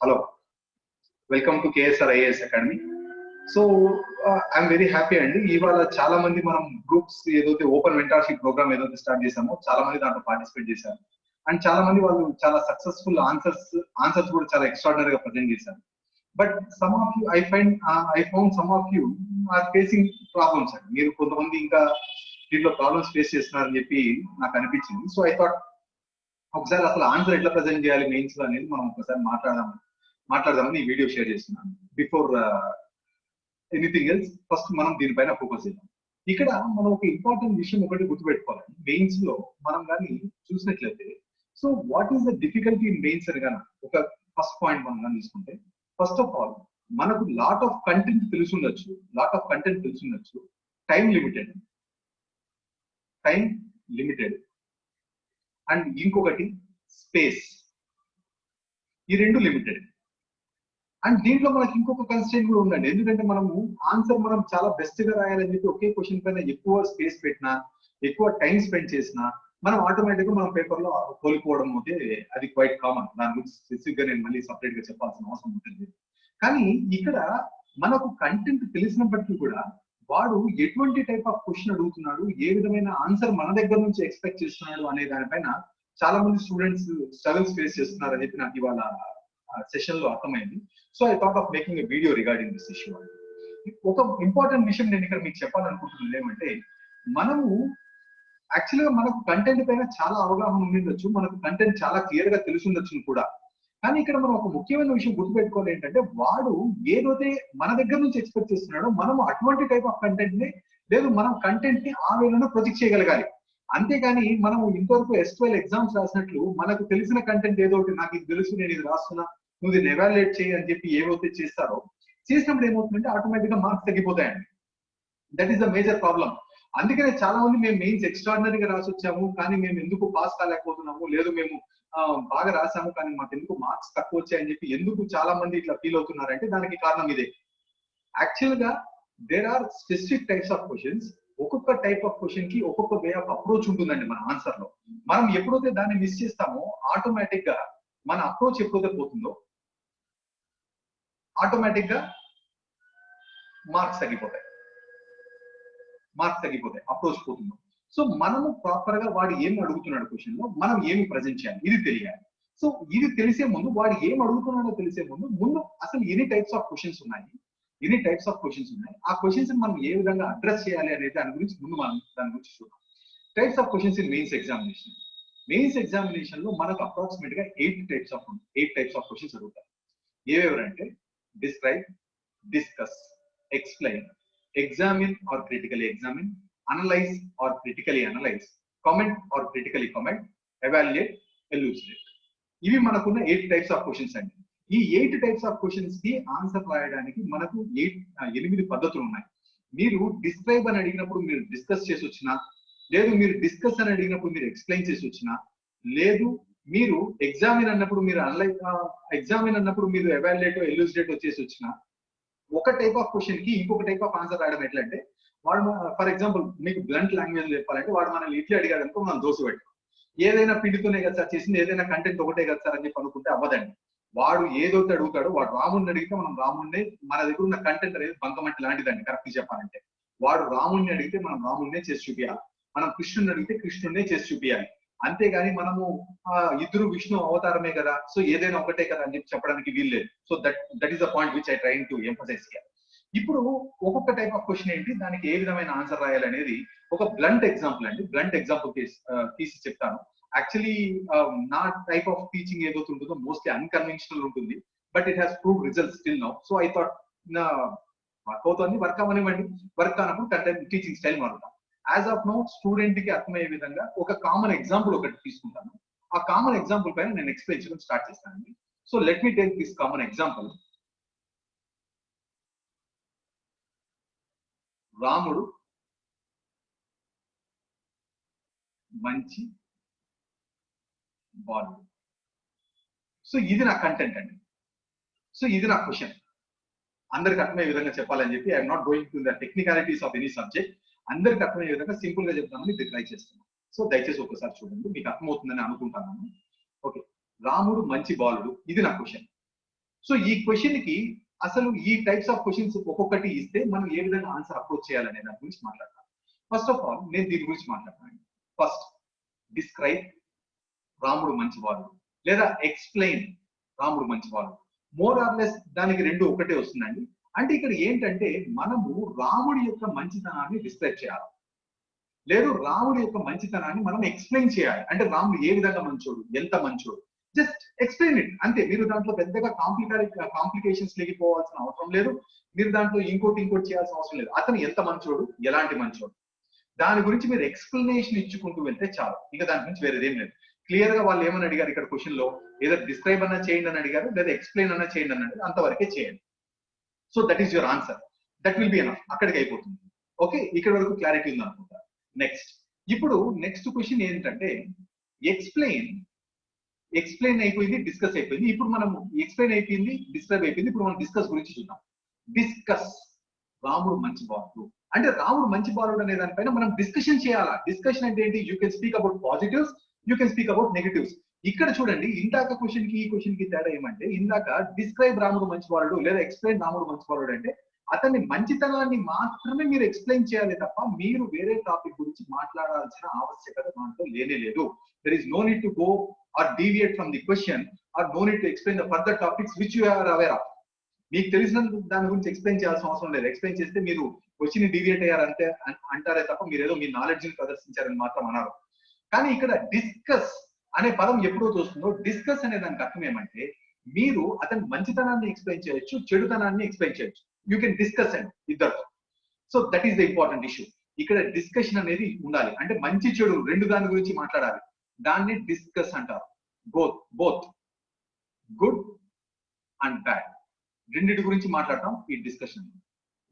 Hello, welcome to KSR IAS Academy. So I'm very happy అండి. ఇవాళ చాలా మంది మనం గ్రూప్స్ ఏదైతే ఓపెన్ మెంటర్షిప్ ప్రోగ్రామ్ ఏదైతే స్టార్ట్ చేసామో చాలా మంది దాంట్లో పార్టిసిపేట్ చేశారు. అండ్ చాలా మంది వాళ్ళు చాలా సక్సెస్ఫుల్ ఆన్సర్స్ కూడా చాలా ఎక్స్ట్రాడినరీగా ప్రజెంట్ చేశారు. But some of you I found some of you are facing problems అండి. మీరు కొంతమంది ఇంకా దీంట్లో ప్రాబ్లమ్స్ ఫేస్ చేస్తున్నారని చెప్పి నాకు అనిపించింది. సో ఐ థాట్ ఒకసారి అసలు ఆన్సర్ ఎట్లా ప్రజెంట్ చేయాలి మెయిన్స్ లో అనేది మనం ఒకసారి మాట్లాడదామని ఈ వీడియో షేర్ చేస్తున్నాను. బిఫోర్ ఎనీథింగ్ ఎల్స్ ఫస్ట్ మనం దీనిపైన ఫోకస్ చేద్దాం. ఇక్కడ మనం ఒక ఇంపార్టెంట్ విషయం ఒకటి గుర్తుపెట్టుకోవాలి. మెయిన్స్ లో మనం కానీ చూసినట్లయితే so what is the difficulty in mains అని కానీ ఒక ఫస్ట్ పాయింట్ మనం కానీ తీసుకుంటే ఫస్ట్ ఆఫ్ ఆల్ మనకు లాట్ ఆఫ్ కంటెంట్ తెలుసుండొచ్చు. టైం లిమిటెడ్ అండ్ ఇంకొకటి స్పేస్, ఈ రెండు లిమిటెడ్. అండ్ దీంట్లో మనకి ఇంకొక కన్స్ట్రెయింట్ కూడా ఉందండి. ఎందుకంటే మనము ఆన్సర్ మనం చాలా బెస్ట్ గా రాయాలని చెప్పి ఒకే క్వశ్చన్ పైన ఎక్కువ స్పేస్ పెట్టినా, ఎక్కువ టైం స్పెండ్ చేసినా మనం ఆటోమేటిక్ గా మనం పేపర్ లో కోల్పోవడం అయితే అది క్వైట్ కామన్. దాని గురించి స్పెసిఫిక్ గా నేను మళ్ళీ సపరేట్ గా చెప్పాల్సిన అవసరం ఉంటుంది. కానీ ఇక్కడ మనకు కంటెంట్ తెలిసినప్పటికీ కూడా వాడు ఎటువంటి టైప్ ఆఫ్ క్వశ్చన్ అడుగుతున్నాడు, ఏ విధమైన ఆన్సర్ మన దగ్గర నుంచి ఎక్స్పెక్ట్ చేస్తున్నాడు అనే దానిపైన చాలా మంది స్టూడెంట్స్ స్ట్రగుల్స్ ఫేస్ చేస్తున్నారు అని చెప్పి నాకు ఇవాళ సెషన్ లో అర్థమైంది. So I thought of making a video regarding this issue. ఒక ఇంపార్టెంట్ విషయం నేను ఇక్కడ మీకు చెప్పాలనుకుంటున్నాను ఏమంటే, మనము యాక్చువల్ గా మనకు కంటెంట్ పైన చాలా అవగాహన ఉండొచ్చు, మనకు కంటెంట్ చాలా క్లియర్ గా తెలుసుండొచ్చు కూడా. కానీ ఇక్కడ మనం ఒక ముఖ్యమైన విషయం గుర్తుపెట్టుకోవాలి ఏంటంటే, వాడు ఏదైతే మన దగ్గర నుంచి ఎక్స్పెక్ట్ చేస్తున్నాడో మనం అటువంటి టైప్ ఆఫ్ కంటెంట్ ని లేదు మనం కంటెంట్ ని ఆ వేళలో ప్రొజెక్ట్ చేయగలగాలి. అంతేగాని మనం ఇంతవరకు S12 ఎగ్జామ్స్ రాసినట్లు మనకు తెలిసిన కంటెంట్ ఏదో ఒకటి నాకు ఇది తెలుసు నేను ఇది రాస్తున్నా నువ్వు దీన్ని ఎవాల్యుయేట్ చేయి అని చెప్పి ఏవైతే చేస్తారో చేసినప్పుడు ఏమవుతుందంటే ఆటోమేటిక్ గా మార్క్స్ తగ్గిపోతాయండి. That is the major problem. అందుకనే చాలా మంది మేము మెయిన్స్ ఎక్స్ట్రాడినరీగా రాసి వచ్చాము కానీ మేము ఎందుకు పాస్ కాలేకపోతున్నాము, లేదు మేము బాగా రాసాము కానీ మాకు ఎందుకు మార్క్స్ తక్కువ వచ్చాయని చెప్పి ఎందుకు చాలా మంది ఇట్లా ఫీల్ అవుతున్నారంటే దానికి కారణం ఇదే. యాక్చువల్ గా there are specific types of questions. ఒక్కొక్క టైప్ ఆఫ్ క్వశ్చన్ కి ఒక్కొక్క వే ఆఫ్ అప్రోచ్ ఉంటుందండి మన ఆన్సర్ లో. మనం ఎప్పుడైతే దాన్ని మిస్ చేస్తామో ఆటోమేటిక్ గా మన అప్రోచ్ ఎప్పుడైతే పోతుందో ఆటోమేటిక్ గా మార్క్స్ తగ్గిపోతాయి, అప్రోచ్ పోతుందో. సో మనము ప్రాపర్ గా వాడు ఏమి అడుగుతున్నాడు క్వశ్చన్ లో మనం ఏమి ప్రజెంట్ చేయాలి ఇది తెలియాలి. సో ఇది తెలిసే ముందు వాడు ఏం అడుగుతున్నాడో తెలిసే ముందు అసలు ఎన్ని టైప్స్ ఆఫ్ క్వశ్చన్స్ ఉన్నాయి, ఆ క్వశ్చన్స్ మనం ఏ విధంగా అడ్రస్ చేయాలి అనేది దాని గురించి ముందు మనం దాని గురించి చూద్దాం. Types of questions in mains examination లో మనకు అప్రాక్సిమేట్ గా 8 టైప్స్ ఆఫ్ క్వశ్చన్స్ అడుగుతారు. ఏవెవరంటే describe, discuss, explain, examine or critically examine, analyse or critically analyse, comment or critically comment, evaluate, elucidate. ఇవి మనకున్న 8 టైప్స్ ఆఫ్ క్వశ్చన్స్ అండి. ఈ 8 టైప్స్ ఆఫ్ క్వశ్చన్స్ కి ఆన్సర్ రాయడానికి మనకు 8 పద్ధతులు ఉన్నాయి. మీరు డిస్క్రైబ్ అని అడిగినప్పుడు మీరు డిస్కస్ చేసి వచ్చినా, లేదు మీరు డిస్కస్ అని అడిగినప్పుడు మీరు ఎక్స్ప్లెయిన్ చేసి వచ్చినా, లేదు మీరు ఎగ్జామిన్ అన్నప్పుడు మీరు ఎవాల్యుయేట్ ఎలూసిడేట్ వచ్చేసి వచ్చినా, ఒక టైప్ ఆఫ్ క్వశ్చన్ కి ఇంకొక టైప్ ఆఫ్ ఆన్సర్ రాయడం ఎట్లా అంటే, వాడు ఫర్ ఎగ్జాంపుల్ మీకు బ్లంట్ లాంగ్వేజ్ చెప్పాలంటే వాడు మనల్ని ఇడ్లీ అడిగాడు అనుకో మనం దోశ పెట్టాం. ఏదైనా పిండితోనే కదా సార్ చేసింది, ఏదైనా కంటెంట్ ఒకటే కదా సార్ అని చెప్పి అనుకుంటే అవ్వదండి. వాడు ఏదైతే అడుగుతాడో, వాడు రాముడిని అడిగితే మనం రాముడినే, మన దగ్గర ఉన్న కంటెంట్ అనేది బంకమట్టి లాంటిదండి కరెక్ట్ చెప్పాలంటే. వాడు రాముడిని అడిగితే మనం రాముడినే చేసి చూపించాలి, మనం కృష్ణుని అడిగితే కృష్ణుడినే చేసి చూపించాలి. అంతేగాని మనము ఇద్దరు విష్ణు అవతారమే కదా సో ఏదైనా ఒకటే కదా అని చెప్పి చెప్పడానికి వీల్లేదు. So that is the point which I train to emphasize here. ఇప్పుడు ఒక్కొక్క టైప్ ఆఫ్ క్వశ్చన్ ఏంటి, దానికి ఏ విధమైన ఆన్సర్ రాయాలి అనేది ఒక బ్లంట్ ఎగ్జాంపుల్ తీసి చెప్తాను. యాక్చువల్లీ నా టైప్ ఆఫ్ టీచింగ్ ఏదైతే ఉంటుందో మోస్ట్లీ అన్కన్వెన్షనల్ ఉంటుంది, but it has prove results still now. So I thought నా వర్క్ అవుతుంది, వర్క్ అవనివ్వండి, వర్క్ కానప్పుడు కంటెంట్ టీచింగ్ స్టైల్ మారుతాం. యాజ్ ఆఫ్ నౌ స్టూడెంట్ కి అర్థమయ్యే విధంగా ఒక కామన్ ఎగ్జాంపుల్ ఒకటి తీసుకుంటాను. ఆ కామన్ ఎగ్జాంపుల్ పైన నేను ఎక్స్ప్లెయిన్ చేయడం స్టార్ట్ చేస్తానండి. So let me take this common example. రాముడు మంచి బాలుడు. సో ఇది నా కంటెంట్ అండి. సో ఇది నా క్వశ్చన్. అందరికి అర్థమయ్యే విధంగా చెప్పాలని చెప్పి I'm not going to the technicalities of any subject. అందరికి అర్థమయ్యే విధంగా సింపుల్ గా చెప్తామని ఇది ట్రై చేస్తున్నాను. సో దయచేసి ఒకసారి చూడండి, మీకు అర్థమవుతుందని అనుకుంటాను. ఓకే, రాముడు మంచి బాలుడు, ఇది నా క్వశ్చన్. సో ఈ క్వశ్చన్ కి అసలు ఈ టైప్స్ ఆఫ్ క్వశ్చన్స్ ఒక్కొక్కటి ఇస్తే మనం ఏ విధంగా ఆన్సర్ అప్రోచ్ చేయాలనే దాని గురించి మాట్లాడతాం. ఫస్ట్ ఆఫ్ ఆల్ నేను దీని గురించి మాట్లాడతాను. ఫస్ట్ డిస్క్రైబ్ రాముడు మంచివాడు, లేదా ఎక్స్ప్లెయిన్ రాముడు మంచివాడు. మోర్ ఆర్ లెస్ దానికి రెండు ఒకటే వస్తుందండి. అంటే ఇక్కడ ఏంటంటే మనము రాముడి యొక్క మంచితనాన్ని డిస్క్రైబ్ చేయాలి, లేదు రాముడి యొక్క మంచితనాన్ని మనం ఎక్స్ప్లెయిన్ చేయాలి. అంటే రాముడు ఏ విధంగా మంచోడు, ఎంత మంచోడు, జస్ట్ ఎక్స్ప్లెయిన్ ఇట్ అంతే. మీరు దాంట్లో పెద్దగా కాంప్లికేషన్స్ లేకపోవాల్సిన అవసరం లేదు. మీరు దాంట్లో ఇంకోటి చేయాల్సిన అవసరం లేదు. అతను ఎంత మంచోడు, ఎలాంటి మంచోడు, దాని గురించి మీరు ఎక్స్ప్లెనేషన్ ఇచ్చుకుంటూ వెళ్తే చాలు. ఇంకా దాని గురించి వేరేదేం లేదు. క్లియర్ గా వాళ్ళు ఏమని అడిగారు ఇక్కడ క్వశ్చన్ లో, ఏదో డిస్క్రైబ్ అన్నా చేయండి అని అడిగారు, లేదా ఎక్స్ప్లెయిన్ అన్నా చేయండి అని అడిగారు, అంతవరకే చేయండి. So that is your answer, that will be enough, అక్కడికి అయిపోతుంది. ఓకే, ఇక్కడ వరకు క్లారిటీ ఉంది అనుకుంటా. నెక్స్ట్, ఇప్పుడు నెక్స్ట్ క్వశ్చన్ ఏంటంటే ఎక్స్ప్లెయిన్ అయిపోయింది, డిస్కస్ అయిపోయింది. ఇప్పుడు మనం ఎక్స్ప్లెయిన్ అయిపోయింది, డిస్క్రైబ్ అయిపోయింది. ఇప్పుడు మనం డిస్కస్ గురించి చూద్దాం. డిస్కస్ రాముడు మంచి బాలుడు. అంటే రాముడు మంచి బాలుడు అనే దానిపైన మనం డిస్కషన్ చేయాలా. డిస్కషన్ అంటే ఏంటి? You can speak about positives, you can speak about negatives. ఇక్కడ చూడండి, ఇందాక క్వశ్చన్ కి ఈ క్వశ్చన్ కి తేడా ఏమంటే, ఇందాక డిస్క్రైబ్ రాముడు మంచి బాలుడు లేదా ఎక్స్ప్లెయిన్ రాముడు మంచి బాలుడు అంటే అతని మంచితనాన్ని మాత్రమే మీరు ఎక్స్ప్లెయిన్ చేయాలి తప్ప మీరు వేరే టాపిక్ గురించి మాట్లాడాల్సిన ఆవశ్యకత దాంట్లో లేనే లేదు. There is no need to go or deviate from the question or no need to explain the further topics which you are aware of. మీకు తెలిసిన దాని గురించి ఎక్స్ప్లెయిన్ చేయాల్సిన అవసరం లేదు. ఎక్స్ప్లెయిన్ చేస్తే మీరు క్వశ్చన్ డివియేట్ అయ్యారంటే అంటారే తప్ప మీరు ఏదో మీ నాలెడ్జ్ ని ప్రదర్శించారని మాత్రం అన్నారు. కానీ ఇక్కడ డిస్కస్ అనే పదం ఎప్పుడో చూస్తుందో, డిస్కస్ అనే దానికి అర్థం ఏమంటే మీరు అతని మంచితనాన్ని ఎక్స్ప్లెయిన్ చేయొచ్చు, చెడుతనాన్ని ఎక్స్ప్లెయిన్ చేయొచ్చు. యూ కెన్ డిస్కస్ అండ్ ఇద్దరు. So that is the important issue. ఇక్కడ డిస్కషన్ అనేది ఉండాలి. అంటే మంచి చెడు రెండు దాని గురించి మాట్లాడాలి. దాన్ని డిస్కస్ అంటారు. బోత్ గుడ్ అండ్ బ్యాడ్ రెండింటి గురించి మాట్లాడటం ఈ డిస్కషన్.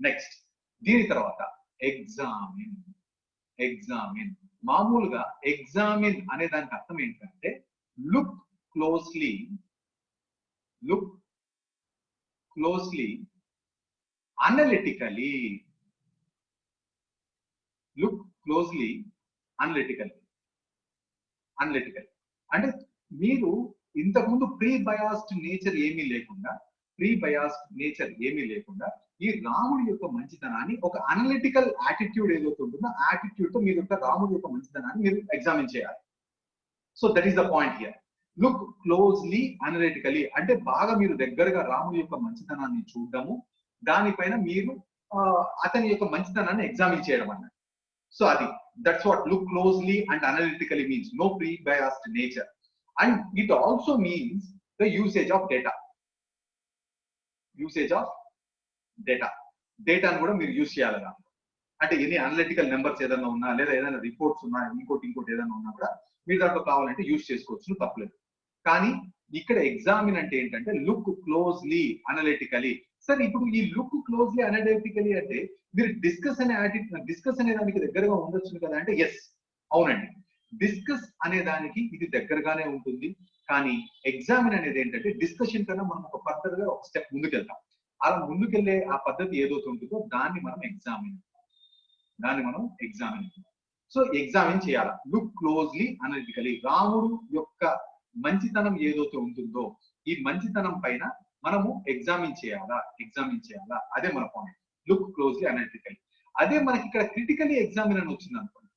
నెక్స్ట్, దీని తర్వాత ఎగ్జామిన్. మామూలుగా ఎగ్జామిన్ అనే దానికి అర్థం ఏంటంటే look closely analytically. Look closely analytical అంటే మీరు ఇంతకుముందు ప్రీ బయాస్డ్ నేచర్ ఏమీ లేకుండా ఈ రాముడి యొక్క మంచితనాన్ని ఒక అనలిటికల్ యాటిట్యూడ్ ఏదైతే ఉంటుందో ఆ యాటిట్యూడ్ తో మీరు రాముడి యొక్క మంచితనాన్ని మీరు ఎగ్జామిన్ చేయాలి. So that is the point here. Look closely analytically అంటే బాగా మీరు దగ్గరగా రాముడి యొక్క మంచితనాన్ని చూడడము, దానిపైన మీరు అతని యొక్క మంచితనాన్ని ఎగ్జామిన్ చేయడం అన్నమాట. So that's what look closely and analytically means. No pre-biased nature. And it also means the usage of data. Data కూడా మీరు యూజ్ చేయాలి. అంటే ఎన్ని అనలిటికల్ నెంబర్స్ ఏదైనా ఉన్నా, లేదా ఏదైనా రిపోర్ట్స్ ఉన్నా, ఇంకోటి ఏదైనా ఉన్నా కూడా మీరు దాంట్లో కావాలంటే యూజ్ చేసుకోవచ్చు, తప్పలేదు. కానీ ఇక్కడ ఎగ్జామిన్ అంటే ఏంటంటే లుక్ క్లోజ్లీ అనలిటికలీ. సరే, ఇప్పుడు ఈ లుక్ క్లోజ్లీ అనలిటికలీ అంటే మీరు డిస్కస్ అనే దానికి దగ్గరగా ఉండొచ్చు కదా అంటే ఎస్, అవునండి, డిస్కస్ అనే దానికి ఇది దగ్గరగానే ఉంటుంది. కానీ ఎగ్జామిన్ అనేది ఏంటంటే డిస్కషన్ కన్నా మనం ఒక ఫర్దర్ గా ఒక స్టెప్ ముందుకెళ్తాం. అలా ముందుకెళ్లే ఆ పద్ధతి ఏదైతే ఉంటుందో దాన్ని మనం ఎగ్జామిన్. సో ఎగ్జామిన్ చేయాలి. Look closely analytically. రాముడు యొక్క మంచితనం ఏదైతే ఉంటుందో ఈ మంచితనం పైన మనము ఎగ్జామిన్ చేయాలా. అదే మన పాయింట్. Look closely అనలిటికలీ. అదే మనకి ఇక్కడ క్రిటికలీ ఎగ్జామిన్ అని వచ్చింది అనుకోండి.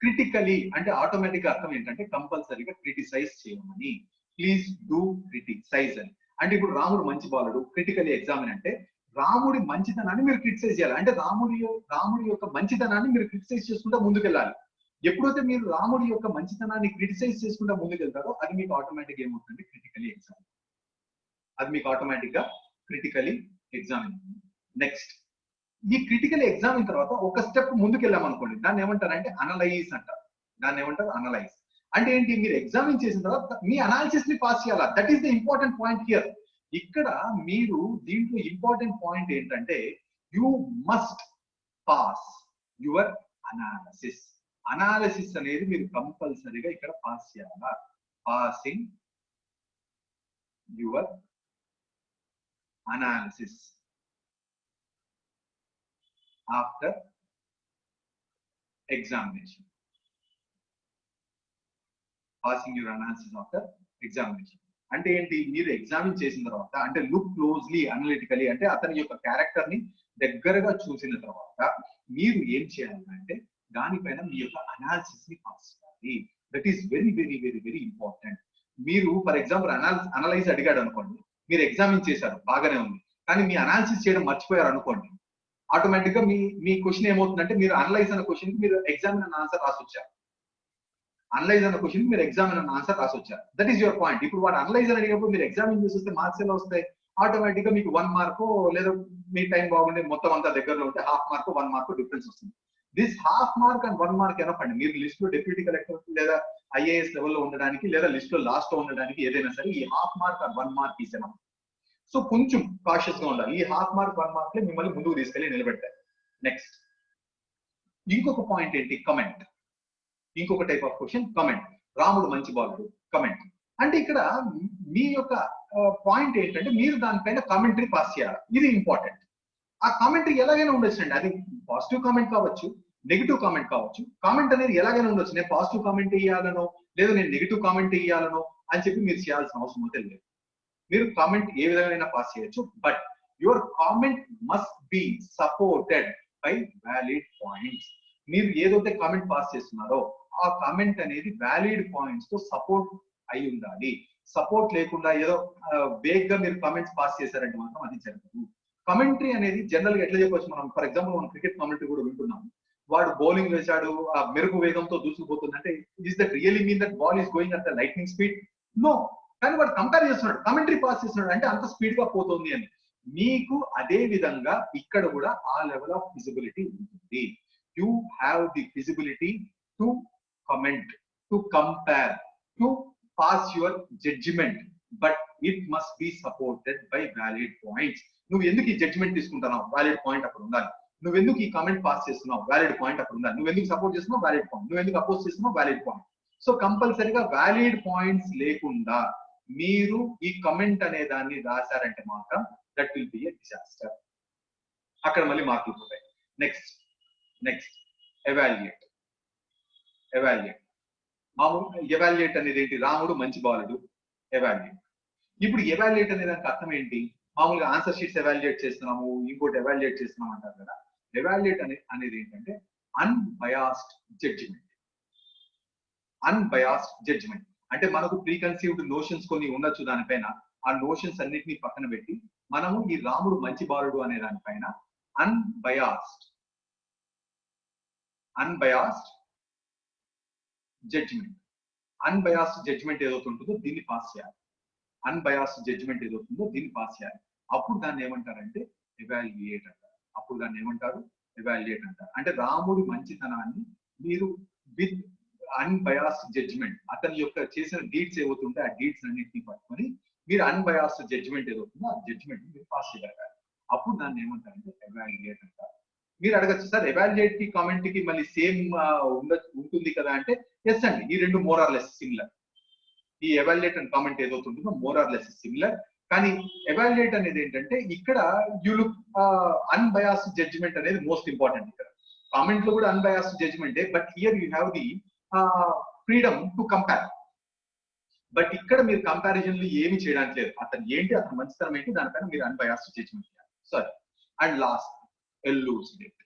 క్రిటికలీ అంటే ఆటోమేటిక్ అర్థం ఏంటంటే కంపల్సరీగా క్రిటిసైజ్ చేయమని. ప్లీజ్ డూ క్రిటిసైజ్ అని. అంటే ఇప్పుడు రాముడు మంచి బాలుడు, క్రిటికలీ ఎగ్జామిన్ అంటే రాముడి మంచితనాన్ని మీరు క్రిటిసైజ్ చేయాలి. అంటే రాముడి యొక్క మంచితనాన్ని మీరు క్రిటిసైజ్ చేసుకుంటా ముందుకెళ్ళాలి. ఎప్పుడైతే మీరు రాముడి యొక్క మంచితనాన్ని క్రిటిసైజ్ చేసుకుంటా ముందుకెళ్తారో అది మీకు ఆటోమేటిక్ ఏమవుతుంది? Critically examine. నెక్స్ట్, ఈ క్రిటికల్ ఎగ్జామిన్ తర్వాత ఒక స్టెప్ ముందుకెళ్ళాం అనుకోండి, దాన్ని ఏమంటారంటే అనలైజ్ అంటారు. అనలైజ్ అంటే ఏంటి? మీరు ఎగ్జామిన్ చేసిన తర్వాత మీ అనాలిసిస్ ని పాస్ చేయాలా. That is the important point here. ఇక్కడ మీరు దీంట్లో ఇంపార్టెంట్ పాయింట్ ఏంటంటే you must pass your analysis అనేది మీరు కంపల్సరీగా ఇక్కడ పాస్ చేయాలా. Passing your analysis after examination. అంటే ఏంటి, మీరు ఎగ్జామిన్ చేసిన తర్వాత అంటే లుక్ క్లోజ్లీ అనలిటికలీ అంటే అతని యొక్క క్యారెక్టర్ ని దగ్గరగా చూసిన తర్వాత మీరు ఏం చేయాలంటే దానిపైన మీ యొక్క అనాలిసిస్ ని పాస్ చేయాలి. That is very very very very important. మీరు ఫర్ ఎగ్జాంపుల్ అనలైజ్ అడిగాడు అనుకోండి, మీరు ఎగ్జామిన్ చేశారు బాగానే ఉంది, కానీ మీ అనాలిసిస్ చేయడం మర్చిపోయారు అనుకోండి, ఆటోమేటిక్ గా మీ క్వశ్చన్ ఏమవుతుందంటే మీరు అనలైజ్ అన్న క్వశ్చన్ కి మీరు ఎగ్జామిన్ అన్న ఆన్సర్ రాసి వచ్చారు. అనలైజ్ అన్న క్వశ్చన్ మీరు ఎగ్జామిన్ అన్న ఆన్సర్ రాసి వచ్చారు. That is your point. ఇప్పుడు వాడు అనలైజ్ అని అడిగినప్పుడు మీరు ఎగ్జామిన్ చేసి వస్తే మార్క్స్ ఎలా వస్తాయి? ఆటోమేటిక్ గా మీకు 1 మార్క్ లేదా మీ టైం బాగుండే మొత్తం అంతా దగ్గరలో ఉంటే 1/2 మార్క్ 1 మార్క్ డిఫరెన్స్ వస్తుంది. This 1/2 mark and 1 mark enough అండి. మీరు లిస్ట్ లో డిప్యూటీ కలెక్టర్ లేదా ఐఏఎస్ లెవెల్లో ఉండడానికి లేదా లిస్ట్ లో లాస్ట్ లో ఉండడానికి ఏదైనా సరే ఈ 1/2 mark and 1 mark is enough. So కొంచెం కాషియస్ గా ఉండాలి. ఈ 1/2 మార్క్ 1 మార్క్ మిమ్మల్ని ముందుకు తీసుకెళ్లి నిలబెడతాయి. నెక్స్ట్ ఇంకొక పాయింట్ ఏంటి? కమెంట్. ఇంకొక టైప్ ఆఫ్ క్వశ్చన్ కమెంట్. రాముడు మంచి బాలుడు కమెంట్ అంటే ఇక్కడ మీ యొక్క పాయింట్ ఏంటంటే మీరు దానిపైన కామెంటరీ పాస్ చేయాలి. ఇది ఇంపార్టెంట్. ఆ కామెంటరీ ఎలాగైనా ఉండొచ్చు అండి. అది పాజిటివ్ కామెంట్ కావచ్చు, నెగిటివ్ కామెంట్ కావచ్చు. కామెంట్ అనేది ఎలాగైనా ఉండొచ్చు. నేను పాజిటివ్ కామెంట్ ఇవ్వాలనో లేదా నేను నెగిటివ్ కామెంట్ ఇవ్వాలనో అని చెప్పి మీరు చేయాల్సిన అవసరం అయితే లేదు. మీరు కామెంట్ ఏ విధంగా పాస్ చేయొచ్చు. But your comment must be supported by valid points. మీరు ఏదైతే కామెంట్ పాస్ చేస్తున్నారో ఆ కామెంట్ అనేది వ్యాలిడ్ పాయింట్స్ తో సపోర్ట్ అయి ఉండాలి. సపోర్ట్ లేకుండా ఏదో వేగ్ గా మీరు కామెంట్స్ పాస్ చేశారంటే మాత్రం అది జరగదు. కమెంటరీ అనేది జనరల్ గా ఎట్లా చెప్పొచ్చు, మనం ఫర్ ఎగ్జాంపుల్ మనం క్రికెట్ కామెంటరీ కూడా వింటున్నాం. వాడు బౌలింగ్ వేశాడు, ఆ మెరుగు వేగంతో దూసుకుపోతుంది అంటే is that really mean that ball is going at the lightning speed? No. కానీ వాడు కంపేర్ చేస్తున్నాడు, కమెంటరీ పాస్ చేస్తున్నాడు అంటే అంత స్పీడ్ గా పోతుంది అని. మీకు అదే విధంగా ఇక్కడ కూడా ఆ లెవెల్ ఆఫ్ విజిబిలిటీ ఉంటుంది. You have the visibility to comment, to compare, to pass your judgment, but it must be supported by valid points. నువ్వు ఎందుకు ఈ జడ్జిమెంట్ తీసుకుంటున్నావు? వ్యాలిడ్ పాయింట్ అక్కడ ఉండాలి. నువ్వు ఎందుకు ఈ కామెంట్ పాస్ చేస్తున్నావు? వ్యాలిడ్ పాయింట్ అక్కడ ఉండాలి. నువ్వు ఎందుకు సపోర్ట్ చేస్తున్నావు? Valid point. నువ్వు ఎందుకు అపోజ్ చేస్తున్నావు? Valid point. సో కంపల్సరీగా వ్యాలిడ్ పాయింట్స్ లేకుండా మీరు ఈ కమెంట్ అనే దాన్ని రాశారంటే మాత్రం that will be a disaster. అక్కడ మళ్ళీ మార్కులు పోతాయి. Next evaluate. ఎవాల్యుయేట్ అనేది ఏంటి? రాముడు మంచి బాలుడు ఎవాల్యుయేట్. ఇప్పుడు ఎవాల్యుయేట్ అనే దానికి అర్థం ఏంటి? మామూలుగా ఆన్సర్ షీట్స్ ఎవాల్యుయేట్ చేస్తున్నాము, ఇంకోటి ఎవాల్యుయేట్ చేస్తున్నాం అంటారు కదా. ఎవాల్యుయేట్ అనేది ఏంటంటే అన్బయాస్డ్ జడ్జిమెంట్. అన్బయాస్డ్ జడ్జిమెంట్ అంటే మనకు ప్రీ కన్సీవ్డ్ నోషన్స్ కొన్ని ఉండొచ్చు దానిపైన. ఆ నోషన్స్ అన్నిటిని పక్కన పెట్టి మనము ఈ రాముడు మంచి బాలుడు అనే దానిపైన అన్బయాస్డ్ జడ్జిమెంట్. అన్బయాస్డ్ జడ్జిమెంట్ ఏదైతే ఉంటుందో దీన్ని పాస్ చేయాలి. అన్బయాస్డ్ జడ్జిమెంట్ ఏదవుతుందో దీన్ని పాస్ చేయాలి. అప్పుడు దాన్ని ఏమంటారంటే ఎవాల్యుయేట్ అంటారు. ఎవాల్యుయేట్ అంటారు. అంటే రాముడి మంచితనాన్ని మీరు విత్ అన్బయాస్డ్ జడ్జిమెంట్, అతని యొక్క చేసిన డీడ్స్ ఏవవుతుంటే ఆ డీడ్స్ అన్నింటినీ పట్టుకొని మీరు అన్బయాస్డ్ జడ్జిమెంట్ ఏదవుతుందో ఆ జడ్జిమెంట్ మీరు పాస్ చేయగలగాలి. అప్పుడు దాన్ని ఏమంటారంటే ఎవాల్యుయేట్ అంటారు. మీరు అడగచ్చు, సార్ ఎవాల్యుయేట్ కి కామెంట్ కి మళ్ళీ సేమ్ ఉంటుంది కదా అంటే ఎస్ అండి, ఈ రెండు మోర్ ఆర్ లెస్ సిమిలర్. ఈ ఎవాల్యుయేట్ అండ్ కామెంట్ ఏదైతే ఉంటుందో మోర్ ఆర్ లెస్ సిమిలర్. కానీ ఎవాల్యుయేట్ అనేది ఏంటంటే ఇక్కడ యూ లుక్ అన్బయాస్డ్ జడ్జిమెంట్ అనేది మోస్ట్ ఇంపార్టెంట్. ఇక్కడ కామెంట్ లో కూడా అన్బయాస్డ్ జడ్జిమెంటే, but here you have the freedom to compare. బట్ ఇక్కడ మీరు కంపారిజన్ లో ఏమి చేయడానికి లేదు. అతను ఏంటి, అతను మంచితనం ఏంటి, దానిపైన మీరు అన్బయాస్డ్ జడ్జిమెంట్ చేయాలి. Sorry. And last elucidate.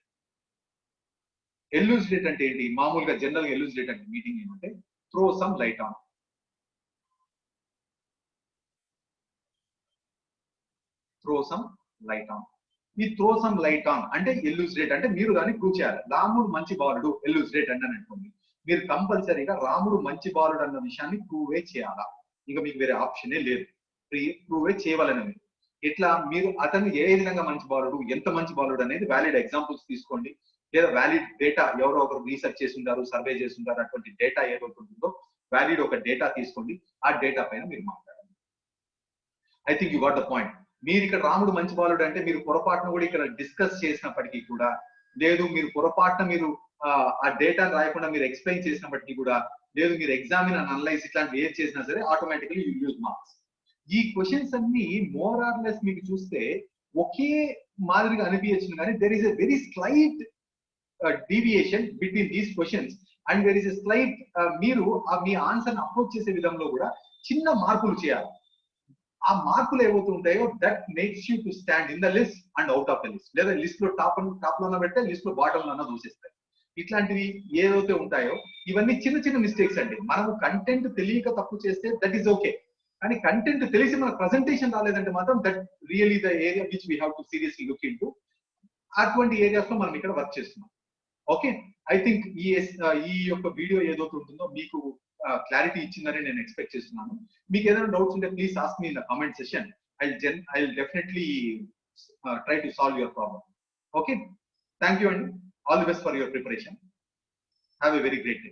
Elucidate అంటే ఏంటి? మామూలుగా జనరల్ గా ఎల్యూసిడేట్ అంటే మీటింగ్ ఏమంటే throw some light on. Throw some light on. ఈ త్రో సమ్ లైట్ ఆన్ అంటే ఎల్యూసిడేట్ అంటే మీరు దాన్ని ప్రూవ్ చేయాలి. రాముడు మంచి బాలుడు ఎల్యూసిడేట్ అంటే అనుకోండి, మీరు కంపల్సరీగా రాముడు మంచి బాలుడు అన్న విషయాన్ని ప్రూవే చేయాలా. ఇంకా మీకు వేరే ఆప్షనే లేదు, ప్రూవే చేయవాలని. ఇట్లా మీరు అతను ఏ విధంగా మంచి బాలుడు, ఎంత మంచి బాలుడు అనేది వ్యాలిడ్ ఎగ్జాంపుల్స్ తీసుకోండి, లేదా వ్యాలిడ్ డేటా ఎవరో ఒకరు రీసెర్చ్ చేస్తుంటారు, సర్వే చేస్తుంటారు, అటువంటి డేటా ఏదైతే ఉంటుందో వ్యాలిడ్ ఒక డేటా తీసుకోండి, ఆ డేటా పైన మీరు మాట్లాడండి. I think you got the point. మీరు ఇక్కడ రాముడు మంచి బాలుడు అంటే మీరు పొరపాటును కూడా ఇక్కడ డిస్కస్ చేసినప్పటికీ కూడా, లేదు మీరు పొరపాటున మీరు ఆ డేటాను రాయకుండా మీరు ఎక్స్ప్లెయిన్ చేసినప్పటికీ కూడా, లేదు మీరు ఎగ్జామిన్ అండ్ అనలైజ్ ఇట్లాంటివి ఏది చేసినా సరే ఆటోమేటికలీ యూ యూజ్ మార్క్స్. ఈ క్వశ్చన్స్ అన్ని మోర్ ఆర్ లెస్ మీకు చూస్తే ఒకే మాదిరిగా అనిపించచ్చు, కానీ there is a very slight deviation between these questions and there is a slight మీరు మీ ఆన్సర్ అప్రోచ్ చేసే విధంలో కూడా చిన్న మార్పులు చేయాలి. ఆ మార్కులు ఏవైతే ఉంటాయో that makes you to stand in the list and out of the list, లేదా లిస్ట్ లో టాప్ లోన పెడితే లిస్ట్ లో బాటమ్ లోన దూసేస్తాయి. ఇట్లాంటివి ఏదైతే ఉంటాయో ఇవన్నీ చిన్న చిన్న మిస్టేక్స్ అండి. మనము కంటెంట్ తెలియక తప్పు చేస్తే దట్ ఈస్ ఓకే, కానీ కంటెంట్ తెలిసి మన ప్రజెంటేషన్ రాలేదంటే మాత్రం that really the area which we have to seriously look in to. అటువంటి ఏరియాస్ లో మనం ఇక్కడ వర్క్ చేస్తున్నాం. ఓకే, ఐ థింక్ ఈ యొక్క వీడియో ఏదైతే ఉంటుందో మీకు క్లారిటీ ఇచ్చిందని నేను ఎక్స్పెక్ట్ చేస్తున్నాను. మీకు ఏదైనా డౌట్స్ ఉంటే please ask me in the comment session. I definitely try to solve your problem. Okay, thank you అండి. All the best for your preparation. Have a very great day.